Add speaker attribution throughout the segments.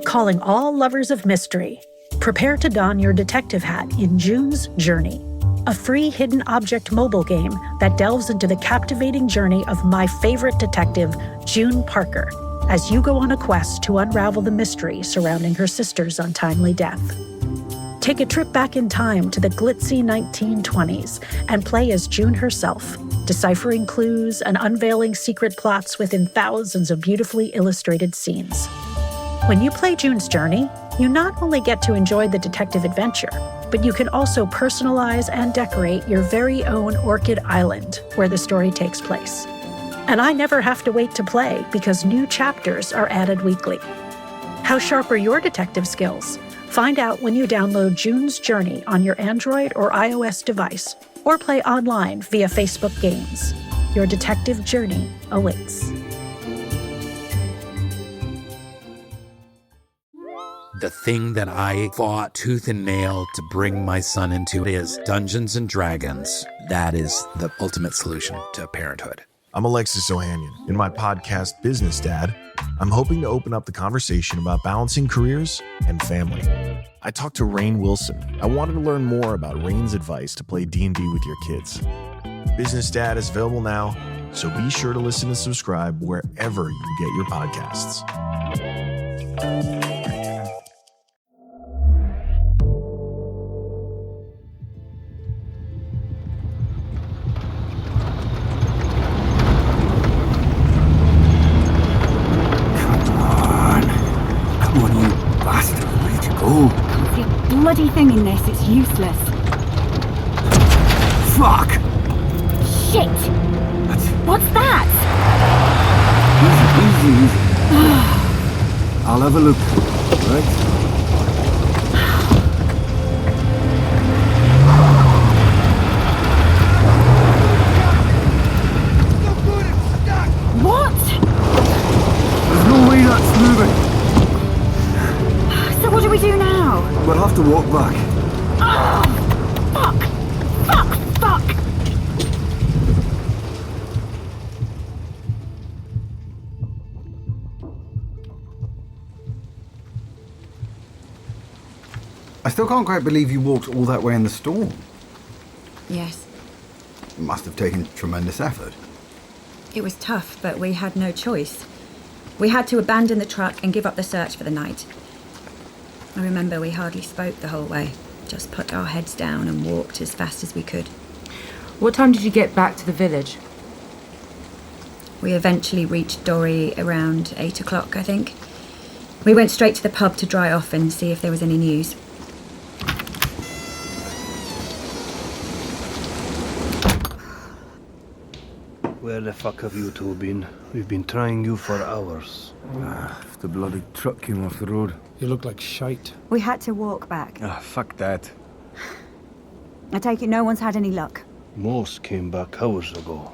Speaker 1: Calling all lovers of mystery. Prepare to don your detective hat in June's Journey, a free hidden object mobile game that delves into the captivating journey of my favorite detective, June Parker, as you go on a quest to unravel the mystery surrounding her sister's untimely death. Take a trip back in time to the glitzy 1920s and play as June herself, deciphering clues and unveiling secret plots within thousands of beautifully illustrated scenes. When you play June's Journey, you not only get to enjoy the detective adventure, but you can also personalize and decorate your very own Orchid Island, where the story takes place. And I never have to wait to play because new chapters are added weekly. How sharp are your detective skills? Find out when you download June's Journey on your Android or iOS device, or play online via Facebook Games. Your detective journey awaits.
Speaker 2: The thing that I fought tooth and nail to bring my son into is Dungeons and Dragons. That is the ultimate solution to parenthood.
Speaker 3: I'm Alexis Ohanian. In my podcast, Business Dad, I'm hoping to open up the conversation about balancing careers and family. I talked to Rainn Wilson. I wanted to learn more about Rainn's advice to play D&D with your kids. Business Dad is available now, so be sure to listen and subscribe wherever you get your podcasts.
Speaker 4: Bloody thing in this, it's useless.
Speaker 5: Fuck!
Speaker 4: Shit! What's that?
Speaker 5: Easy. I'll have a look, right?
Speaker 4: What?
Speaker 5: There's no way that's moving.
Speaker 4: So what do we do now?
Speaker 5: We'll have to walk back.
Speaker 4: Oh, fuck!
Speaker 5: I still can't quite believe you walked all that way in the storm.
Speaker 6: Yes.
Speaker 5: It must have taken tremendous effort.
Speaker 6: It was tough, but we had no choice. We had to abandon the truck and give up the search for the night. I remember we hardly spoke the whole way. Just put our heads down and walked as fast as we could.
Speaker 7: What time did you get back to the village?
Speaker 6: We eventually reached Dorey around 8 o'clock, I think. We went straight to the pub to dry off and see if there was any news.
Speaker 8: Where the fuck have you two been? We've been trying you for hours.
Speaker 5: The bloody truck came off the road.
Speaker 8: You look like shite.
Speaker 4: We had to walk back.
Speaker 5: Fuck that.
Speaker 4: I take it no one's had any luck.
Speaker 8: Most came back hours ago.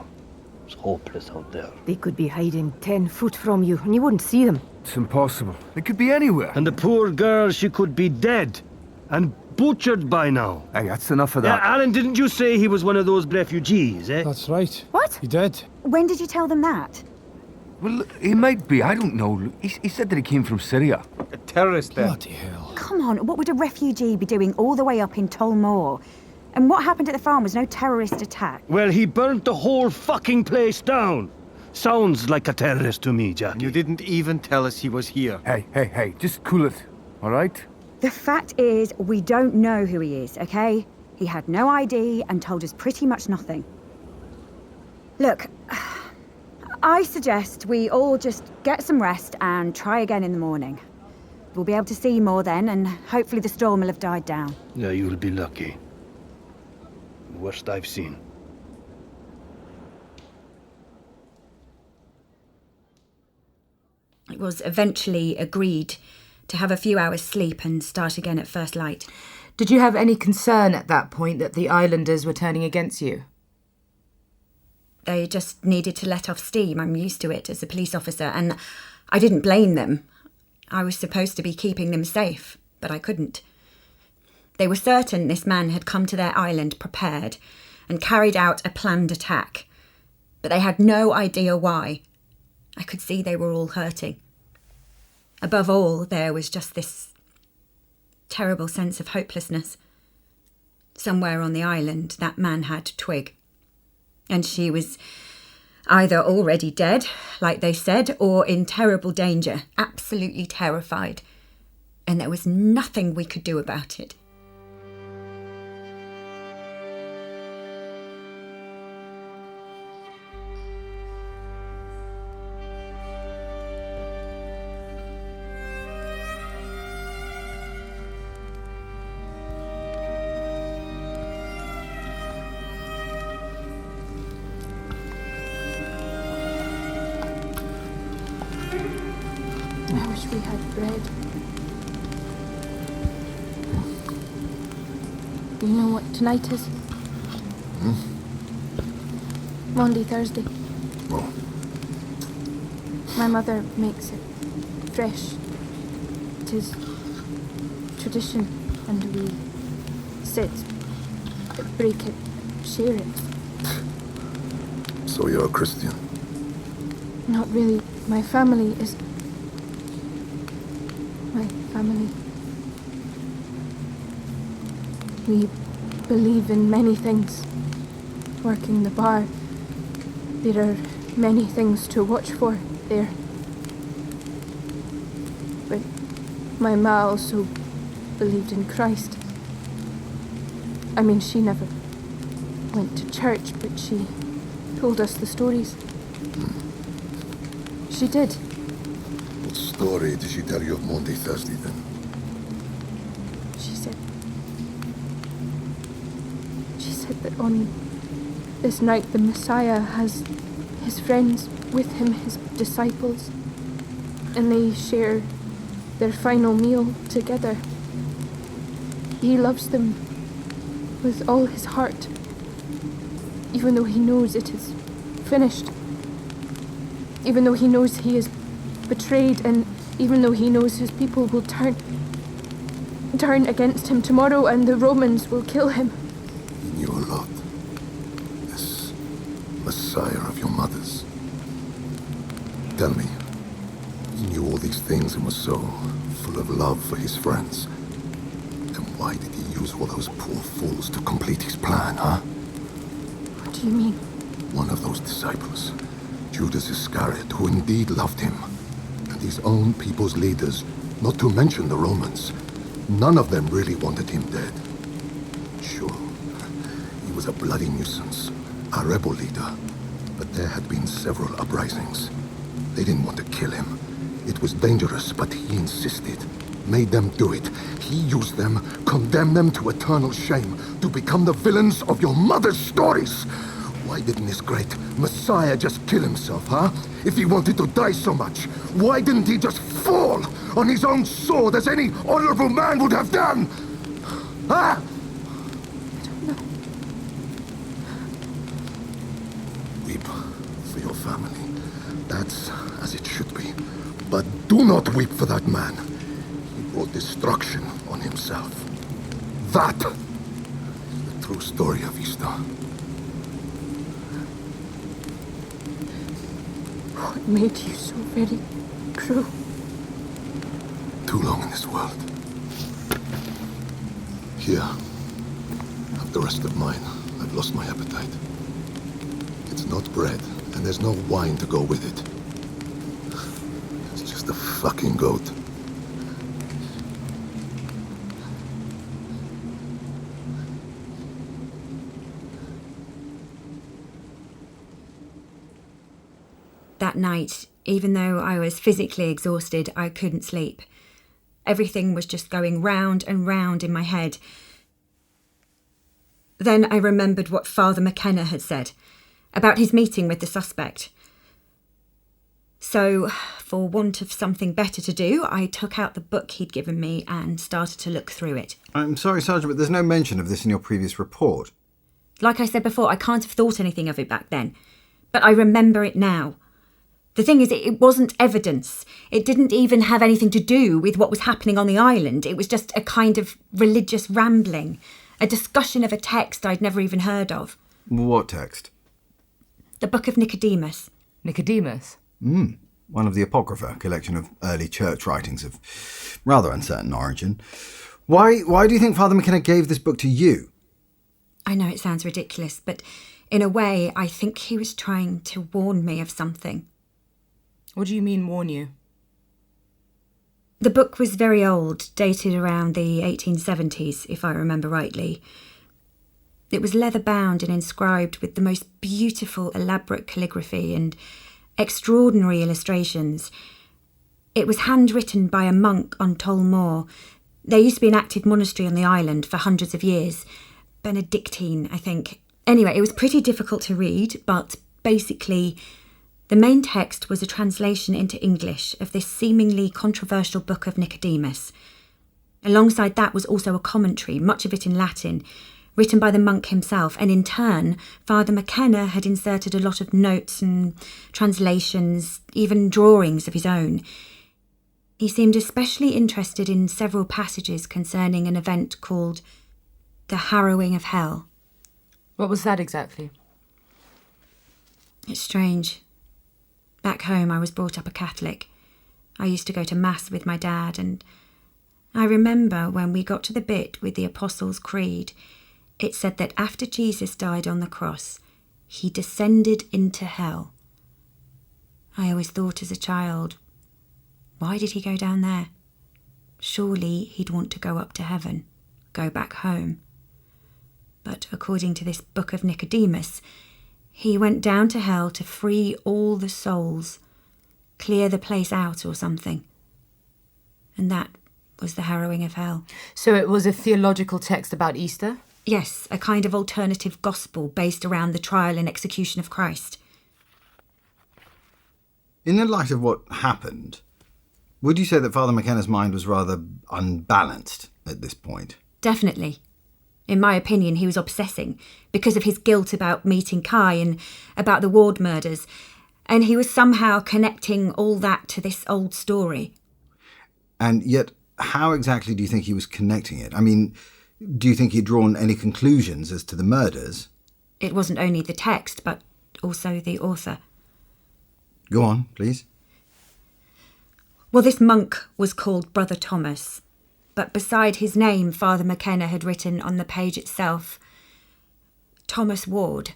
Speaker 8: It's hopeless out there.
Speaker 9: They could be hiding 10 foot from you and you wouldn't see them.
Speaker 5: It's impossible. They could be anywhere.
Speaker 8: And the poor girl, she could be dead. And butchered by now.
Speaker 5: Hey, that's enough of that.
Speaker 8: Yeah, Alan, didn't you say he was one of those refugees, eh?
Speaker 10: That's right.
Speaker 4: What?
Speaker 10: He did.
Speaker 4: When did you tell them that?
Speaker 5: Well, he might be. I don't know. He said that he came from Syria.
Speaker 8: A terrorist then.
Speaker 10: Bloody hell.
Speaker 4: Come on, what would a refugee be doing all the way up in Tullamore? And what happened at the farm was no terrorist attack.
Speaker 8: Well, he burnt the whole fucking place down. Sounds like a terrorist to me, Jackie.
Speaker 11: You didn't even tell us he was here.
Speaker 5: Hey, just cool it, all right?
Speaker 4: The fact is, we don't know who he is, okay? He had no ID and told us pretty much nothing. Look, I suggest we all just get some rest and try again in the morning. We'll be able to see more then, and hopefully the storm will have died down.
Speaker 8: Yeah, you'll be lucky. The worst I've seen.
Speaker 6: It was eventually agreed to have a few hours sleep and start again at first light.
Speaker 7: Did you have any concern at that point that the islanders were turning against you?
Speaker 6: They just needed to let off steam. I'm used to it as a police officer, and I didn't blame them. I was supposed to be keeping them safe, but I couldn't. They were certain this man had come to their island prepared and carried out a planned attack, but they had no idea why. I could see they were all hurting. Above all, there was just this terrible sense of hopelessness. Somewhere on the island, that man had Twig. And she was either already dead, like they said, or in terrible danger, absolutely terrified. And there was nothing we could do about it.
Speaker 9: I wish we had bread. You know what tonight is? Monday, Thursday.
Speaker 10: Oh.
Speaker 9: My mother makes it fresh. It is tradition, and we sit, break it, share it.
Speaker 10: So you're a Christian?
Speaker 9: Not really. My family is... my family. We believe in many things. Working the bar, there are many things to watch for there. But my ma also believed in Christ. I mean, she never went to church, but she told us the stories. She did.
Speaker 10: What story did she tell you of Monday, Thursday, then?
Speaker 9: She said that on this night the Messiah has his friends with him, his disciples, and they share their final meal together. He loves them with all his heart, even though he knows it is finished, even though he knows he is betrayed, and even though he knows his people will turn against him tomorrow and the Romans will kill him.
Speaker 10: He knew a lot. This Messiah of your mother's. Tell me, he knew all these things and was so full of love for his friends. Then why did he use all those poor fools to complete his plan, huh?
Speaker 9: What do you mean?
Speaker 10: One of those disciples, Judas Iscariot, who indeed loved him, and his own people's leaders, not to mention the Romans, none of them really wanted him dead. Sure, he was a bloody nuisance, a rebel leader, but there had been several uprisings. They didn't want to kill him. It was dangerous, but he insisted, made them do it. He used them, condemned them to eternal shame, to become the villains of your mother's stories. Why didn't this great Messiah just kill himself, huh? If he wanted to die so much, why didn't he just fall on his own sword as any honorable man would have done? Huh?
Speaker 9: I don't know.
Speaker 10: Weep for your family. That's as it should be. But do not weep for that man. He brought destruction on himself. That is the true story of Easter.
Speaker 9: What made you so very cruel?
Speaker 10: Too long in this world. Here, have the rest of mine. I've lost my appetite. It's not bread, and there's no wine to go with it. It's just a fucking goat.
Speaker 6: That night, even though I was physically exhausted, I couldn't sleep. Everything was just going round and round in my head. Then I remembered what Father McKenna had said about his meeting with the suspect. So, for want of something better to do, I took out the book he'd given me and started to look through it.
Speaker 11: I'm sorry, Sergeant, but there's no mention of this in your previous report.
Speaker 6: Like I said before, I can't have thought anything of it back then. But I remember it now. The thing is, it wasn't evidence. It didn't even have anything to do with what was happening on the island. It was just a kind of religious rambling, a discussion of a text I'd never even heard of.
Speaker 11: What text?
Speaker 6: The Book of Nicodemus.
Speaker 7: Nicodemus?
Speaker 11: one of the Apocrypha, a collection of early church writings of rather uncertain origin. Why do you think Father McKenna gave this book to you?
Speaker 6: I know it sounds ridiculous, but in a way, I think he was trying to warn me of something.
Speaker 7: What do you mean, warn you?
Speaker 6: The book was very old, dated around the 1870s, if I remember rightly. It was leather-bound and inscribed with the most beautiful, elaborate calligraphy and extraordinary illustrations. It was handwritten by a monk on Tol Moor. There used to be an active monastery on the island for hundreds of years. Benedictine, I think. Anyway, it was pretty difficult to read, but basically the main text was a translation into English of this seemingly controversial book of Nicodemus. Alongside that was also a commentary, much of it in Latin, written by the monk himself, and in turn, Father McKenna had inserted a lot of notes and translations, even drawings of his own. He seemed especially interested in several passages concerning an event called the Harrowing of Hell.
Speaker 7: What was that exactly?
Speaker 6: It's strange. Back home, I was brought up a Catholic. I used to go to Mass with my dad, and I remember when we got to the bit with the Apostles' Creed, it said that after Jesus died on the cross, he descended into hell. I always thought as a child, why did he go down there? Surely he'd want to go up to heaven, go back home. But according to this book of Nicodemus, he went down to hell to free all the souls, clear the place out or something. And that was the harrowing of hell.
Speaker 7: So it was a theological text about Easter?
Speaker 6: Yes, a kind of alternative gospel based around the trial and execution of Christ.
Speaker 11: In the light of what happened, would you say that Father McKenna's mind was rather unbalanced at this point?
Speaker 6: Definitely. In my opinion, he was obsessing because of his guilt about meeting Kai and about the Ward murders, and he was somehow connecting all that to this old story.
Speaker 11: And yet, how exactly do you think he was connecting it? I mean, do you think he'd drawn any conclusions as to the murders?
Speaker 6: It wasn't only the text, but also the author.
Speaker 11: Go on, please.
Speaker 6: Well, this monk was called Brother Thomas, but beside his name, Father McKenna had written on the page itself, Thomas Ward.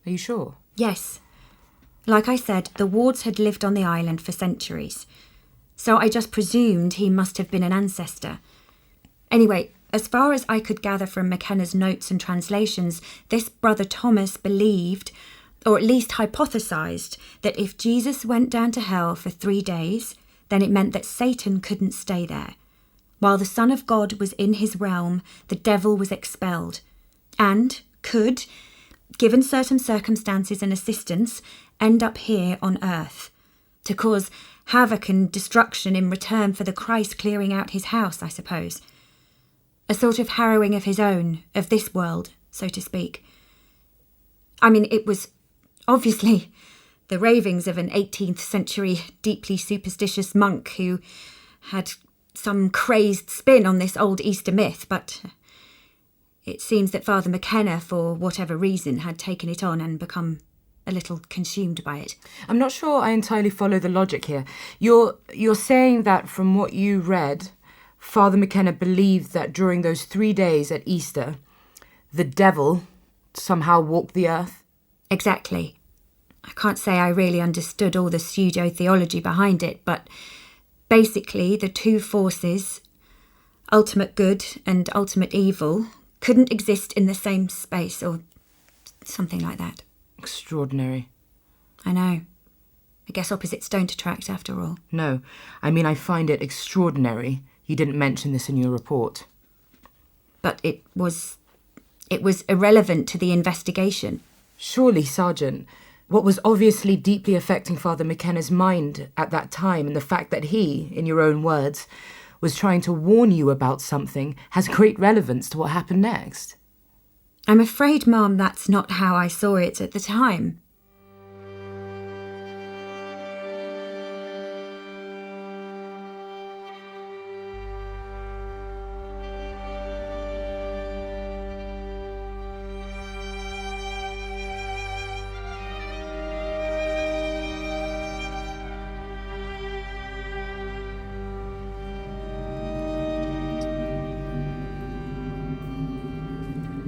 Speaker 7: Are you sure?
Speaker 6: Yes. Like I said, the Wards had lived on the island for centuries, so I just presumed he must have been an ancestor. Anyway, as far as I could gather from McKenna's notes and translations, this Brother Thomas believed, or at least hypothesised, that if Jesus went down to hell for 3 days, then it meant that Satan couldn't stay there. While the Son of God was in his realm, the devil was expelled, and could, given certain circumstances and assistance, end up here on earth, to cause havoc and destruction in return for the Christ clearing out his house, I suppose. A sort of harrowing of his own, of this world, so to speak. I mean, it was obviously the ravings of an 18th century deeply superstitious monk who had some crazed spin on this old Easter myth, but it seems that Father McKenna, for whatever reason, had taken it on and become a little consumed by it.
Speaker 7: I'm not sure I entirely follow the logic here. You're saying that from what you read, Father McKenna believed that during those 3 days at Easter, the devil somehow walked the earth?
Speaker 6: Exactly. I can't say I really understood all the pseudo-theology behind it, but basically the two forces, ultimate good and ultimate evil, couldn't exist in the same space, or something like that.
Speaker 7: Extraordinary.
Speaker 6: I know. I guess opposites don't attract after all.
Speaker 7: No, I mean I find it extraordinary you didn't mention this in your report.
Speaker 6: But it was irrelevant to the investigation.
Speaker 7: Surely, Sergeant, what was obviously deeply affecting Father McKenna's mind at that time, and the fact that he, in your own words, was trying to warn you about something, has great relevance to what happened next.
Speaker 6: I'm afraid, Mum, that's not how I saw it at the time.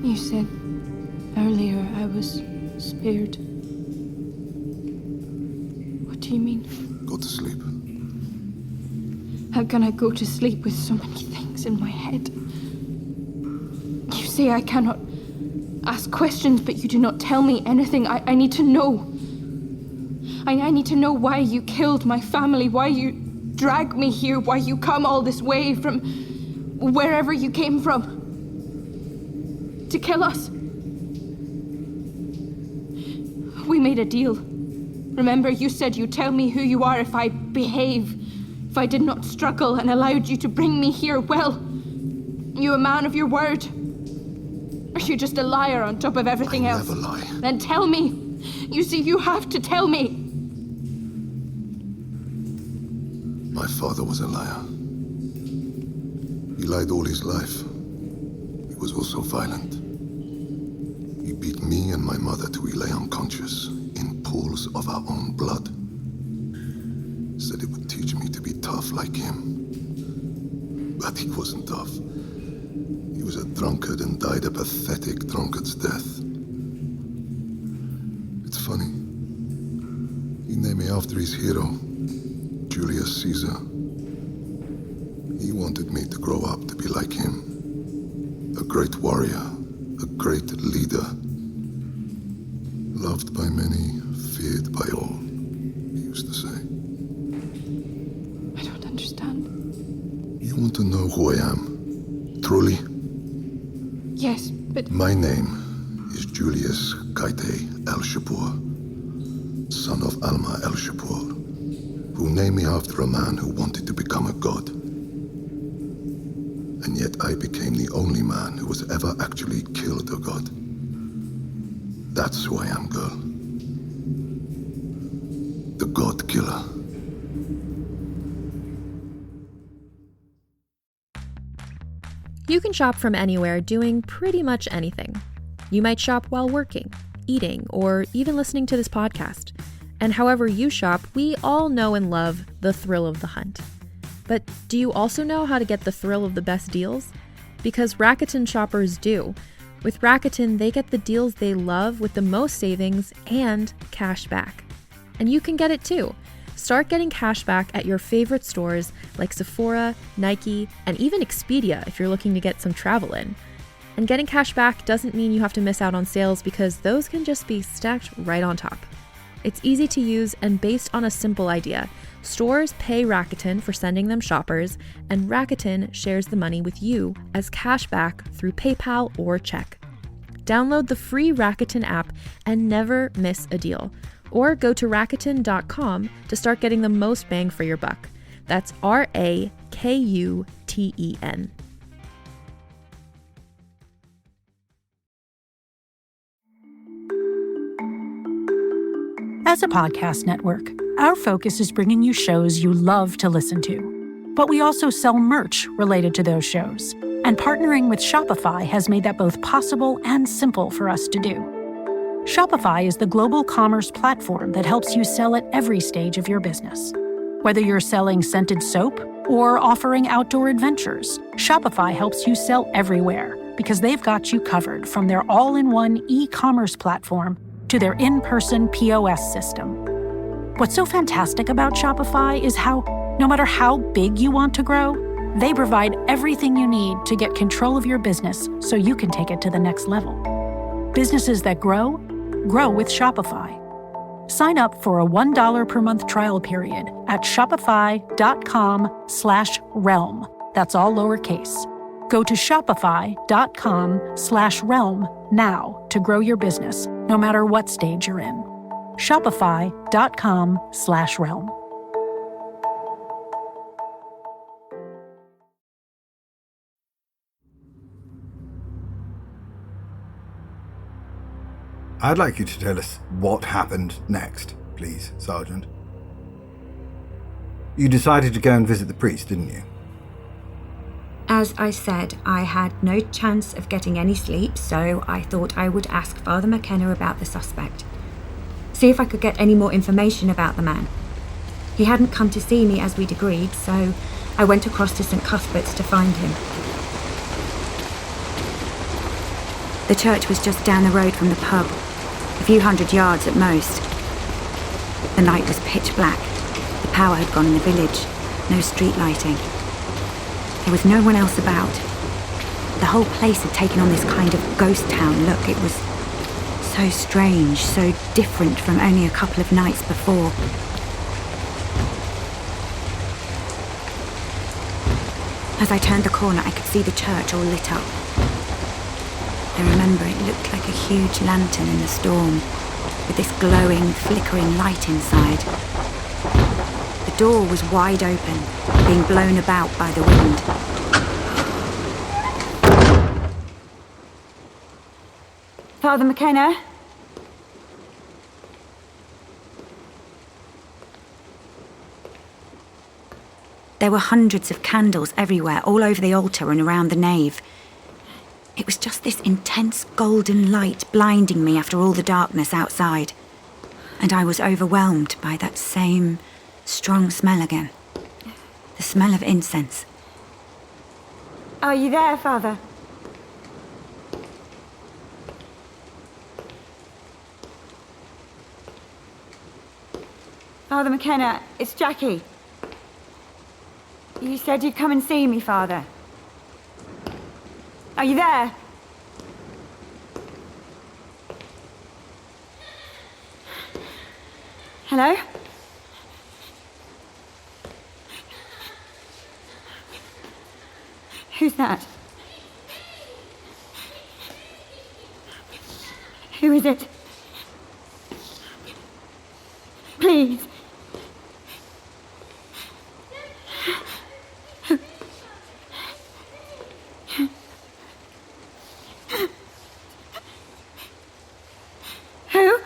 Speaker 9: You said earlier I was spared. What do you mean?
Speaker 10: Go to sleep.
Speaker 9: How can I go to sleep with so many things in my head? You say I cannot ask questions, but you do not tell me anything. I need to know. I need to know why you killed my family, why you dragged me here, why you come all this way from wherever you came from. To kill us. We made a deal. Remember, you said you'd tell me who you are if I behave, if I did not struggle and allowed you to bring me here. Well, you a man of your word? Are you just a liar on top of everything else?
Speaker 10: I never lie.
Speaker 9: Then tell me. You see, you have to tell me.
Speaker 10: My father was a liar. He lied all his life. He was also violent. He beat me and my mother till we lay unconscious in pools of our own blood. Said it would teach me to be tough like him. But he wasn't tough. He was a drunkard and died a pathetic drunkard's death. It's funny. He named me after his hero, Julius Caesar. He wanted me to grow up to be like him. A great warrior, a great leader. Loved by many, feared by all, he used to say.
Speaker 9: I don't understand.
Speaker 10: You want to know who I am? Truly?
Speaker 9: Yes, but...
Speaker 10: My name is Julius Kaite El Shapur, son of Alma El Shapur, who named me after a man who wanted to become a god. And yet I became the only man who was ever actually killed a god. That's who I am, girl. The God Killer.
Speaker 12: You can shop from anywhere doing pretty much anything. You might shop while working, eating, or even listening to this podcast. And however you shop, we all know and love the thrill of the hunt. But do you also know how to get the thrill of the best deals? Because Rakuten shoppers do. With Rakuten, they get the deals they love with the most savings and cash back. And you can get it too. Start getting cash back at your favorite stores like Sephora, Nike, and even Expedia if you're looking to get some travel in. And getting cash back doesn't mean you have to miss out on sales because those can just be stacked right on top. It's easy to use and based on a simple idea. Stores pay Rakuten for sending them shoppers, and Rakuten shares the money with you as cash back through PayPal or check. Download the free Rakuten app and never miss a deal. Or go to Rakuten.com to start getting the most bang for your buck. That's Rakuten.
Speaker 1: As a podcast network, our focus is bringing you shows you love to listen to. But we also sell merch related to those shows. And partnering with Shopify has made that both possible and simple for us to do. Shopify is the global commerce platform that helps you sell at every stage of your business. Whether you're selling scented soap or offering outdoor adventures, Shopify helps you sell everywhere because they've got you covered from their all-in-one e-commerce platform to their in-person POS system. What's so fantastic about Shopify is how, no matter how big you want to grow, they provide everything you need to get control of your business so you can take it to the next level. Businesses that grow with Shopify. Sign up for a $1 per month trial period at shopify.com/realm. That's all lowercase. Go to shopify.com/realm now to grow your business, no matter what stage you're in. Shopify.com/realm.
Speaker 11: I'd like you to tell us what happened next, please, Sergeant. You decided to go and visit the priest, didn't you?
Speaker 6: As I said, I had no chance of getting any sleep, so I thought I would ask Father McKenna about the suspect. See if I could get any more information about the man. He hadn't come to see me as we'd agreed, so I went across to St. Cuthbert's to find him. The church was just down the road from the pub, a few hundred yards at most. The night was pitch black. The power had gone in the village. No street lighting. There was no one else about. The whole place had taken on this kind of ghost town look. It was so strange, so different from only a couple of nights before. As I turned the corner, I could see the church all lit up. I remember it looked like a huge lantern in the storm, with this glowing, flickering light inside. The door was wide open, being blown about by the wind.
Speaker 4: Father McKenna?
Speaker 6: There were hundreds of candles everywhere, all over the altar and around the nave. It was just this intense golden light blinding me after all the darkness outside. And I was overwhelmed by that same strong smell again. The smell of incense.
Speaker 4: Are you there, Father? Father McKenna, it's Jackie. You said you'd come and see me, Father. Are you there? Hello? Who's that? Who is it? Please. Who?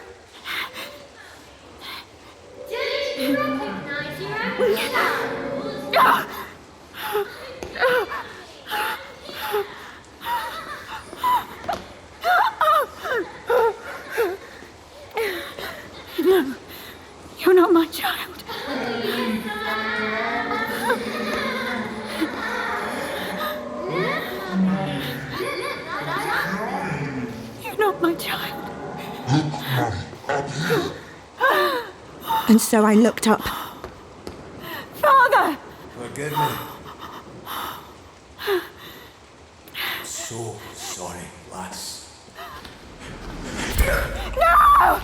Speaker 13: Didn't you recognize your
Speaker 4: No, you're not my child. You're not my child.
Speaker 6: And so I looked up.
Speaker 4: Father!
Speaker 14: Forgive me. I'm so sorry, lass.
Speaker 4: No!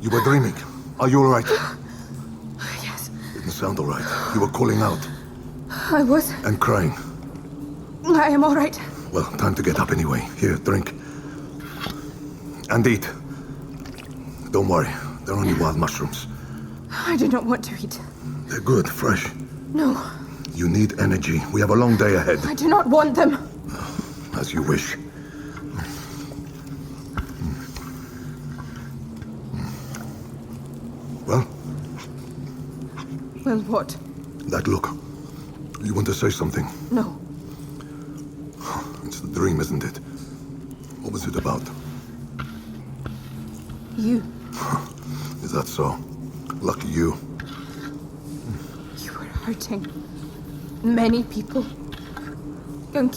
Speaker 10: You were dreaming. Are you all right?
Speaker 9: Yes.
Speaker 10: Didn't sound all right. You were calling out.
Speaker 9: I was.
Speaker 10: And crying.
Speaker 9: I am all right.
Speaker 10: Well, time to get up anyway. Here, drink. And eat. Don't worry. They're only wild mushrooms.
Speaker 9: I do not want to eat.
Speaker 10: They're good, fresh.
Speaker 9: No.
Speaker 10: You need energy. We have a long day ahead.
Speaker 9: I do not want them.
Speaker 10: As you wish. Well?
Speaker 9: Well, what?
Speaker 10: That look. You want to say something?
Speaker 9: No.
Speaker 10: It's the dream, isn't it? What was it about?
Speaker 9: You.
Speaker 10: Is that so? Lucky you.
Speaker 9: You were hurting many people. Young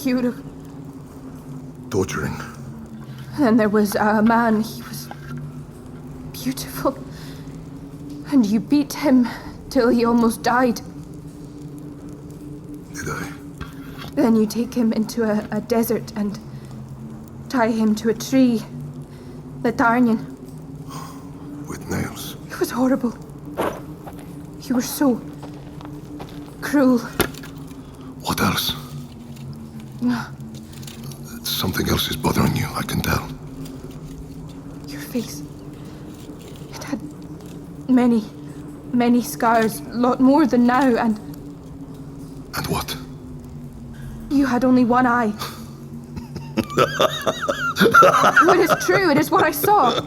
Speaker 10: Torturing.
Speaker 9: And there was a man, he was beautiful. And you beat him till he almost died.
Speaker 10: Did I?
Speaker 9: Then you take him into a desert and tie him to a tree. The Darnian.
Speaker 10: With nails.
Speaker 9: It was horrible. You were so cruel.
Speaker 10: What else? Something else is bothering you, I can tell.
Speaker 9: Your face. It had many, many scars, a lot more than now, and...
Speaker 10: And what?
Speaker 9: You had only one eye. No, it is true, it is what I saw.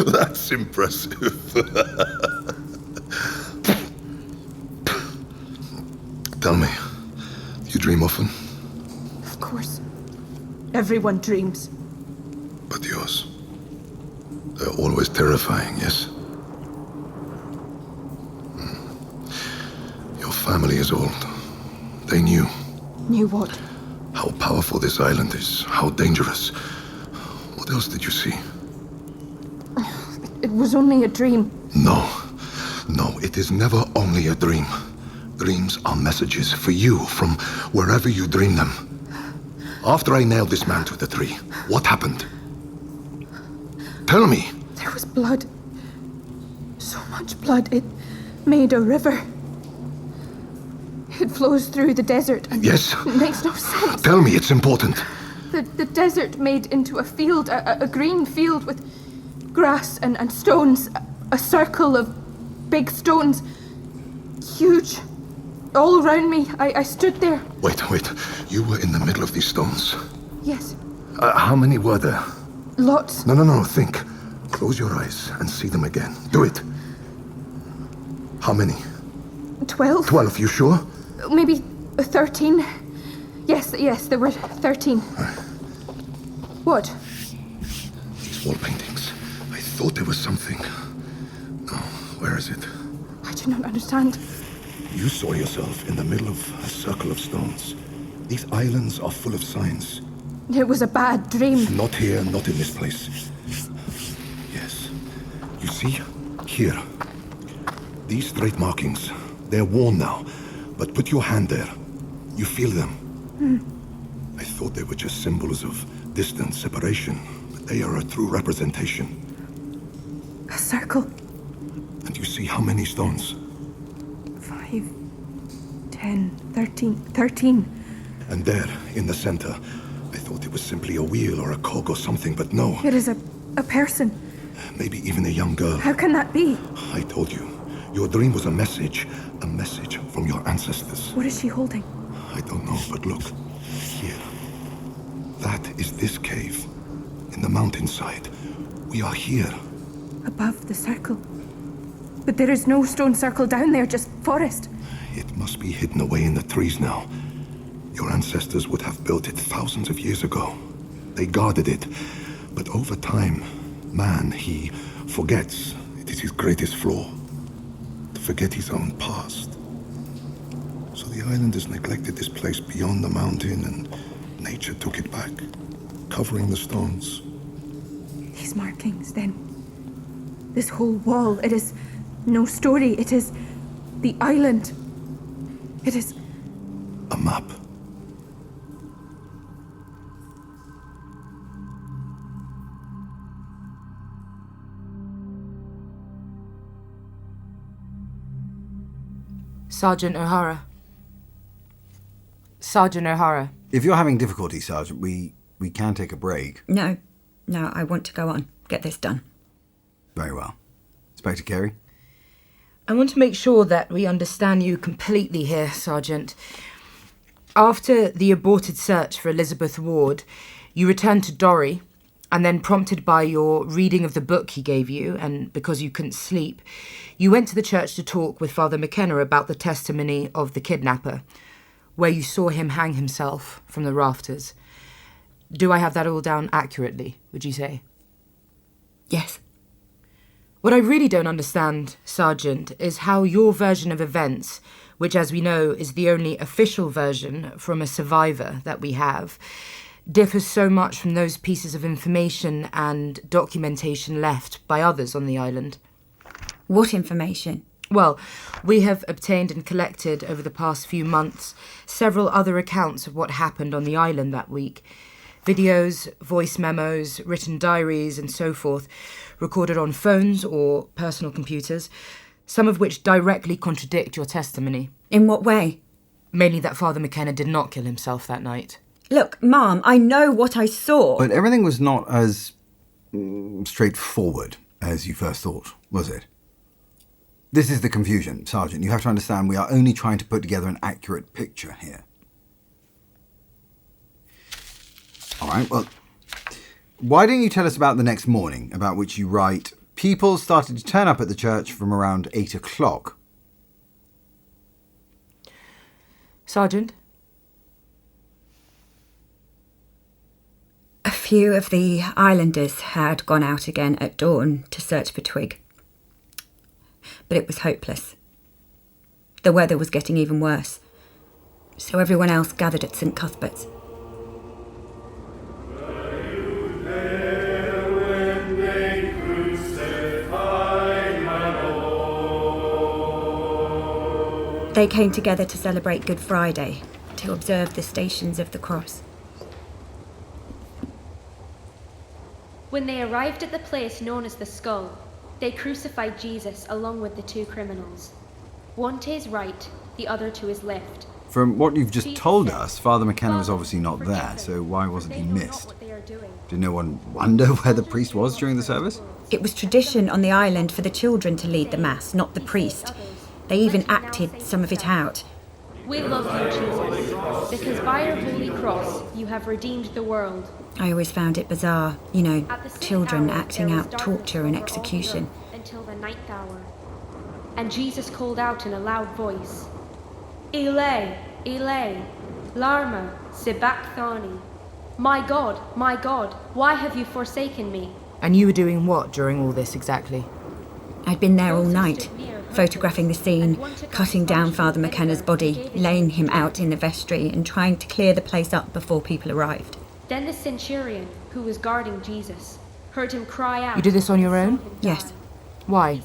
Speaker 10: That's impressive. Tell me, you dream often?
Speaker 9: Of course. Everyone dreams.
Speaker 10: But yours? They're always terrifying, yes? Your family is old. They knew.
Speaker 9: Knew what?
Speaker 10: How powerful this island is, how dangerous. What else did you see?
Speaker 9: It was only a dream.
Speaker 10: No, it is never only a dream. Dreams are messages for you from wherever you dream them. After I nailed this man to the tree, what happened? Tell me.
Speaker 9: There was blood. So much blood, it made a river. It flows through the desert and
Speaker 10: yes?
Speaker 9: It makes no sense.
Speaker 10: Tell me, it's important.
Speaker 9: The desert made into a field, a green field with grass and stones, a circle of big stones, huge, all around me. I stood there.
Speaker 10: Wait, you were in the middle of these stones?
Speaker 9: Yes.
Speaker 10: How many were there?
Speaker 9: Lots.
Speaker 10: No, think. Close your eyes and see them again. Do it. How many?
Speaker 9: 12.
Speaker 10: 12, you sure?
Speaker 9: Maybe 13. Yes, there were 13. What?
Speaker 10: These wall paintings. I thought there was something. No, where is it?
Speaker 9: I do not understand.
Speaker 10: You saw yourself in the middle of a circle of stones. These islands are full of signs.
Speaker 9: It was a bad dream.
Speaker 10: Not here, not in this place. Yes. You see? Here. These straight markings. They're worn now. But put your hand there. You feel them. I thought they were just symbols of distance, separation. But they are a true representation.
Speaker 9: A circle.
Speaker 10: And you see how many stones?
Speaker 9: 5, 10, 13.
Speaker 10: And there, in the center, I thought it was simply a wheel or a cog or something, but no.
Speaker 9: It is a person.
Speaker 10: Maybe even a young girl.
Speaker 9: How can that be?
Speaker 10: I told you. Your dream was a message from your ancestors.
Speaker 9: What is she holding?
Speaker 10: I don't know, but look. Here. That is this cave. In the mountainside. We are here.
Speaker 9: Above the circle. But there is no stone circle down there, just forest.
Speaker 10: It must be hidden away in the trees now. Your ancestors would have built it thousands of years ago. They guarded it. But over time, man, he forgets. It is his greatest flaw. To forget his own past. So the islanders neglected this place beyond the mountain, and nature took it back, covering the stones.
Speaker 9: These markings, then. This whole wall, it is no story. It is the island. It is...
Speaker 10: a map.
Speaker 7: Sergeant O'Hara. Sergeant O'Hara.
Speaker 11: If you're having difficulty, Sergeant, we can take a break.
Speaker 6: No, I want to go on. Get this done.
Speaker 11: Very well. Inspector Carey?
Speaker 7: I want to make sure that we understand you completely here, Sergeant. After the aborted search for Elizabeth Ward, you returned to Dorry, and then prompted by your reading of the book he gave you, and because you couldn't sleep, you went to the church to talk with Father McKenna about the testimony of the kidnapper, where you saw him hang himself from the rafters. Do I have that all down accurately, would you say?
Speaker 6: Yes.
Speaker 7: What I really don't understand, Sergeant, is how your version of events, which as we know is the only official version from a survivor that we have, differs so much from those pieces of information and documentation left by others on the island.
Speaker 6: What information?
Speaker 7: Well, we have obtained and collected over the past few months several other accounts of what happened on the island that week. Videos, voice memos, written diaries, and so forth, recorded on phones or personal computers, some of which directly contradict your testimony.
Speaker 6: In what way?
Speaker 7: Mainly that Father McKenna did not kill himself that night.
Speaker 6: Look, Mum, I know what I saw.
Speaker 11: But everything was not as straightforward as you first thought, was it? This is the confusion, Sergeant. You have to understand we are only trying to put together an accurate picture here. All right, well, why don't you tell us about the next morning, about which you write, people started to turn up at the church from around 8 o'clock.
Speaker 7: Sergeant?
Speaker 6: A few of the islanders had gone out again at dawn to search for Twig. But it was hopeless. The weather was getting even worse, so everyone else gathered at St. Cuthbert's. They came together to celebrate Good Friday, to observe the Stations of the Cross.
Speaker 13: When they arrived at the place known as the Skull, they crucified Jesus along with the two criminals. One to his right, the other to his left.
Speaker 11: From what you've just told us, Father McKenna was obviously not there, so why wasn't he missed? Did no one wonder where the priest was during the service?
Speaker 6: It was tradition on the island for the children to lead the Mass, not the priest. They even acted some of it out.
Speaker 13: We love you, Jesus, because by your holy cross you have redeemed the world.
Speaker 6: I always found it bizarre, children acting out torture and execution.
Speaker 13: Until the 9th hour. And Jesus called out in a loud voice, Eli, Eli, lama sabachthani. My God, why have you forsaken me?
Speaker 7: And you were doing what during all this exactly?
Speaker 6: I'd been there all night, photographing the scene, cutting down Father McKenna's body, laying him out in the vestry and trying to clear the place up before people arrived.
Speaker 13: Then the centurion, who was guarding Jesus, heard him cry out.
Speaker 7: You did this on your own?
Speaker 6: Yes.
Speaker 7: Why?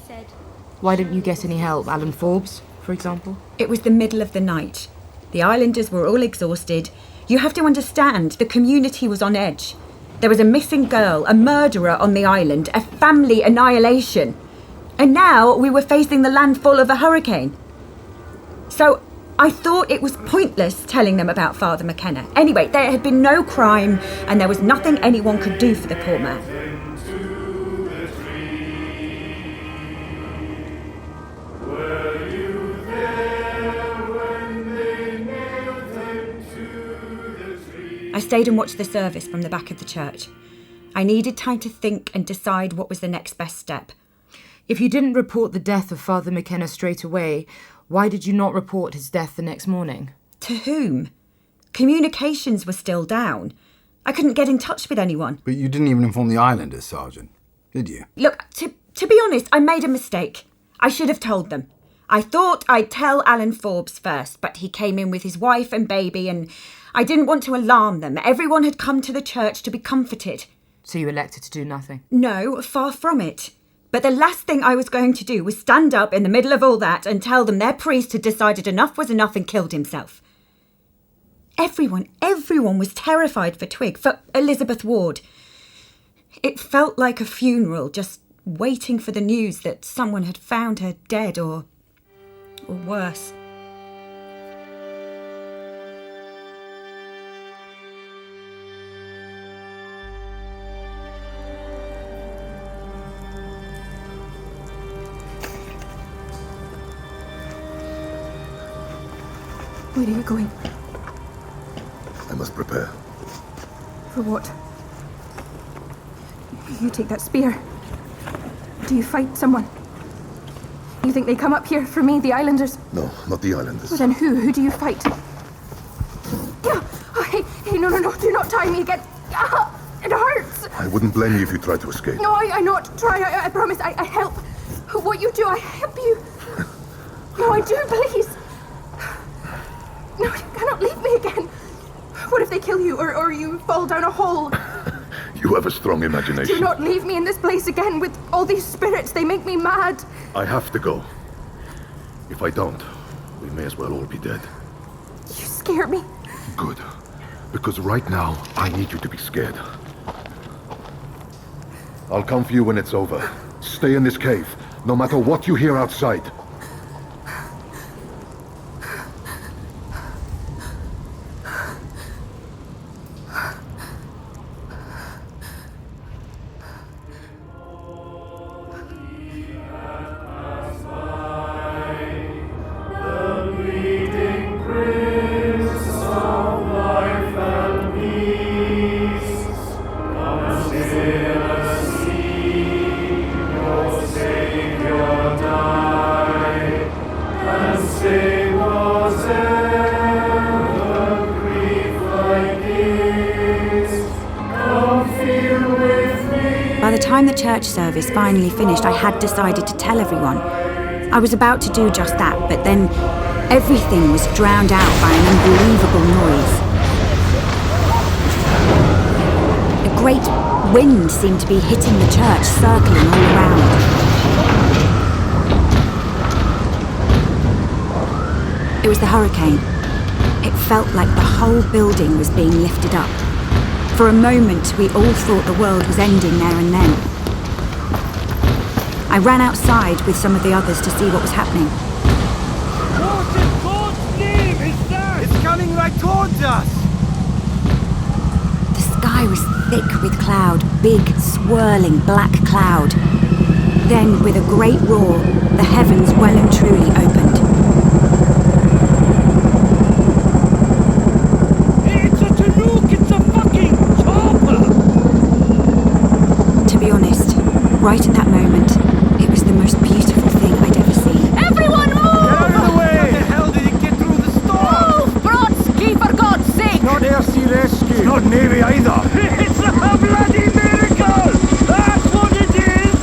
Speaker 7: Why didn't you get any help? Alan Forbes, for example?
Speaker 6: It was the middle of the night. The islanders were all exhausted. You have to understand, the community was on edge. There was a missing girl, a murderer on the island, a family annihilation. And now we were facing the landfall of a hurricane. So I thought it was pointless telling them about Father McKenna. Anyway, there had been no crime, and there was nothing anyone could do for the poor man. I stayed and watched the service from the back of the church. I needed time to think and decide what was the next best step.
Speaker 7: If you didn't report the death of Father McKenna straight away, why did you not report his death the next morning?
Speaker 6: To whom? Communications were still down. I couldn't get in touch with anyone.
Speaker 11: But you didn't even inform the islanders, Sergeant, did you?
Speaker 6: Look, to be honest, I made a mistake. I should have told them. I thought I'd tell Alan Forbes first, but he came in with his wife and baby, and I didn't want to alarm them. Everyone had come to the church to be comforted.
Speaker 7: So you elected to do nothing?
Speaker 6: No, far from it. But the last thing I was going to do was stand up in the middle of all that and tell them their priest had decided enough was enough and killed himself. Everyone was terrified for Twig, for Elizabeth Ward. It felt like a funeral, just waiting for the news that someone had found her dead or worse.
Speaker 9: Where are you going?
Speaker 10: I must prepare.
Speaker 9: For what? You take that spear. Do you fight someone? You think they come up here for me, the islanders?
Speaker 10: No, not the islanders.
Speaker 9: Well, then who? Who do you fight? Oh, hey, no, do not tie me again. It hurts.
Speaker 10: I wouldn't blame you if you tried to escape.
Speaker 9: No, I not try. I promise. I help. What you do, I help you. No, I do, please. No, you cannot leave me again. What if they kill you, or you fall down a hole?
Speaker 10: You have a strong imagination.
Speaker 9: Do not leave me in this place again with all these spirits. They make me mad.
Speaker 10: I have to go. If I don't, we may as well all be dead.
Speaker 9: You scare me.
Speaker 10: Good. Because right now, I need you to be scared. I'll come for you when it's over. Stay in this cave, no matter what you hear outside.
Speaker 4: By the time the church service finally finished, I had decided to tell everyone. I was about to do just that, but then everything was drowned out by an unbelievable noise. A great wind seemed to be hitting the church, circling all around. It was the hurricane. It felt like the whole building was being lifted up. For a moment, we all thought the world was ending there and then. I ran outside with some of the others to see what was happening.
Speaker 15: What in God's name is that? It's coming right towards us!
Speaker 4: The sky was thick with cloud, big, swirling black cloud. Then, with a great roar, the heavens well and truly opened.
Speaker 15: It's a Chinook! It's a fucking chopper!
Speaker 4: To be honest, right at that moment, it was the most beautiful thing I'd ever seen.
Speaker 15: Everyone move! Get out of the way! How the hell did it get through the storm?
Speaker 16: Move, Brodsky, for God's sake!
Speaker 15: Not air sea rescue. Not Navy either. It's a bloody miracle! That's what it is!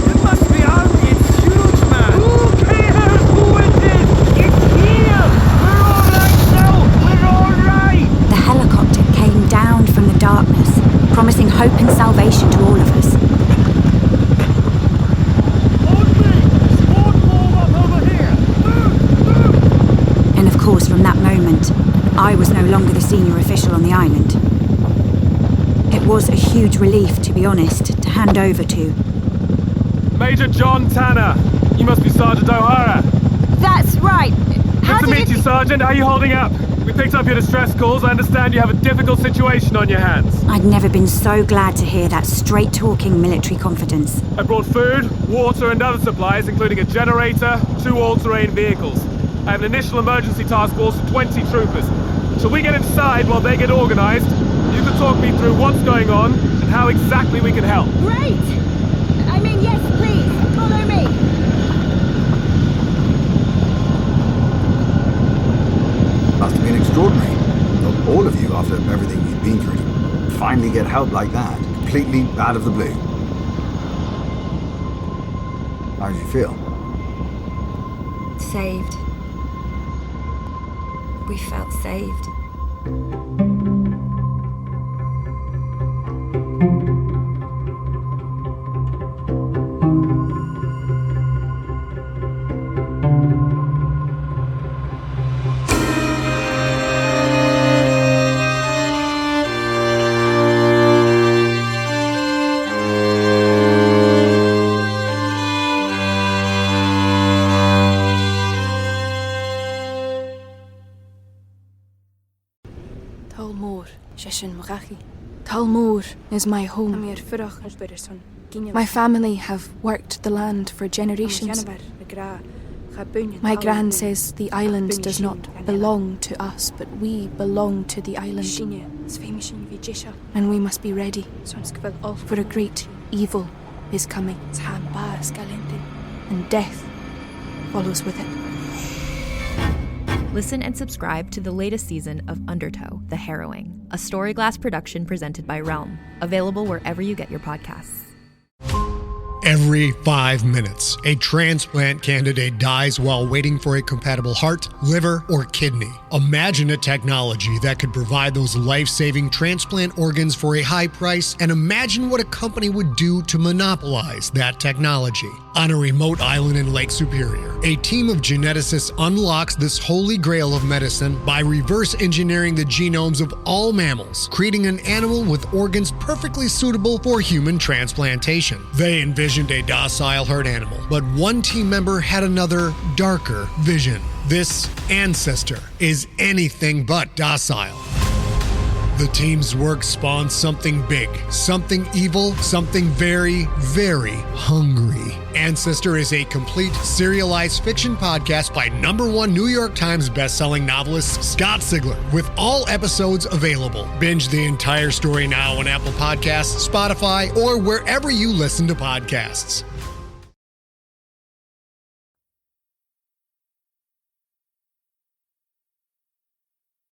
Speaker 15: It must be army. It's huge, man. Who cares who it is? It's here! We're all right now! We're all right!
Speaker 4: The helicopter came down from the darkness, promising hope and salvation to all of us. And of course, from that moment, I was no longer the senior official on the island. It was a huge relief, to be honest, to hand over to.
Speaker 17: Major John Tanner. You must be Sergeant O'Hara.
Speaker 16: That's right.
Speaker 17: Good to meet you, Sergeant. How are you holding up? We picked up your distress calls. I understand you have a difficult situation on your hands.
Speaker 4: I'd never been so glad to hear that straight-talking military confidence.
Speaker 17: I brought food, water, and other supplies, including a generator, 2 all-terrain vehicles. I have an initial emergency task force of 20 troopers. Shall we get inside while they get organized? You can talk me through what's going on and how exactly we can help.
Speaker 16: Great! I mean, yes, please, follow me.
Speaker 11: Must have been extraordinary. Not all of you, after everything you've been through, to finally get help like that, completely out of the blue. How did you feel?
Speaker 6: Saved. We felt saved.
Speaker 9: Talmor is my home. My family have worked the land for generations. My gran says the island does not belong to us, but we belong to the island. And we must be ready, for a great evil is coming, and death follows with it.
Speaker 12: Listen and subscribe to the latest season of Undertow, The Harrowing, a Storyglass production presented by Realm, available wherever you get your podcasts.
Speaker 18: Every 5 minutes, a transplant candidate dies while waiting for a compatible heart, liver, or kidney. Imagine a technology that could provide those life-saving transplant organs for a high price, and imagine what a company would do to monopolize that technology. On a remote island in Lake Superior, a team of geneticists unlocks this holy grail of medicine by reverse engineering the genomes of all mammals, creating an animal with organs perfectly suitable for human transplantation. They envisioned a docile herd animal, but one team member had another, darker vision. This ancestor is anything but docile. The team's work spawned something big, something evil, something very, very hungry. Ancestor is a complete serialized fiction podcast by #1 New York Times bestselling novelist Scott Sigler, with all episodes available. Binge the entire story now on Apple Podcasts, Spotify, or wherever you listen to podcasts.